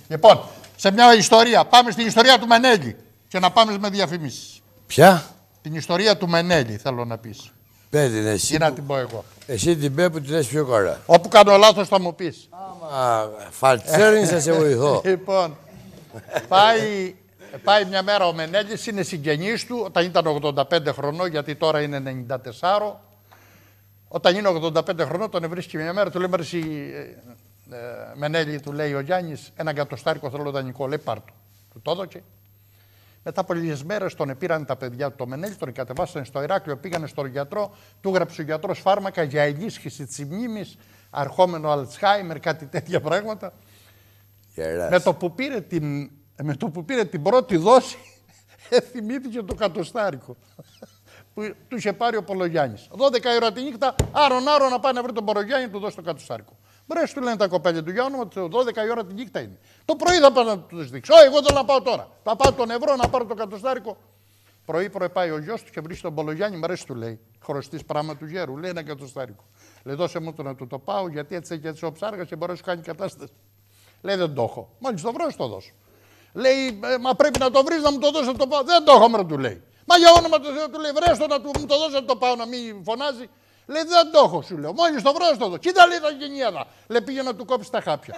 Λοιπόν, σε μια ιστορία. Πάμε στην ιστορία του Μενέλη. Και να πάμε με διαφημίσεις. Ποια? Την ιστορία του Μενέλη θέλω να πεις. Πες την εσύ. Τι να την πω εγώ. Εσύ την πέ που τη λες πιο καλά. Όπου κάνω λάθος θα μου πεις. Άμα φαλτσέρνεις θα σε βοηθώ. Λοιπόν, πάει μια μέρα ο Μενέλης, είναι συγγενής του, όταν ήταν 85 χρονών, γιατί τώρα είναι 94. Όταν είναι 85 χρονών, τον βρίσκει μια μέρα, του λέει «Μερσή, Μενέλη», του λέει ο Γιάννης, «ένα εκατοστάρικο θέλω δανεικό». Λέει «Πάρ' το». Του το έδωκε. Μετά από λίγες μέρες τον πήραν τα παιδιά του το Μενέλη, τον κατεβάσανε στο Ηράκλειο, πήγανε στον γιατρό, του έγραψε ο γιατρός φάρμακα για ενίσχυση της μνήμης, αρχόμενο Αλτσχάιμερ, κάτι τέτοια πράγματα. Με το που πήρε την πρώτη δόση, θυμήθηκε το κατοστάρικο που του είχε πάρει ο Πολογιάννης. 12 η ώρα τη νύχτα, άρον να πάει να βρει τον Πολογιάννη, του δώσει το κατοστάρικο. Μπρες, του λένε τα κοπέλια του, για όνομα του, 12 η ώρα τη νύχτα είναι. Το πρωί θα πάω να του δείξω. Εγώ θέλω να πάω τώρα. Θα πάω τον ευρώ να πάρω το κατοστάρικο. Πρωί πάει ο γιος του και βρίσκει τον Πολογιάννη, μ' αρέσει, του λέει. Χρωστής πράγμα του γέρου, λέει ένα κατοστάρικο. Λέει, δώσε μου το να του το πάω, γιατί έτσι και έτσι ο ψάργας και μπορεί να σου κάνει κατάσταση. Λέει, δεν το έχω. Μόλις το βρω, το δώσω. Λέει, μα πρέπει να το βρεις να μου το δώσεις να το πάω. Δεν το έχω, μωρέ, του λέει. Μα για όνομα του Θεού, του λέει, βρέστο να μου το δώσει να το πάω, να μην φωνάζει. Λέει, δεν το έχω, σου λέω. Μόλις το βρω, το δω. Κοίτα, λέει, τα γενιάδα. Λέει, πήγε να του κόψει τα χάπια.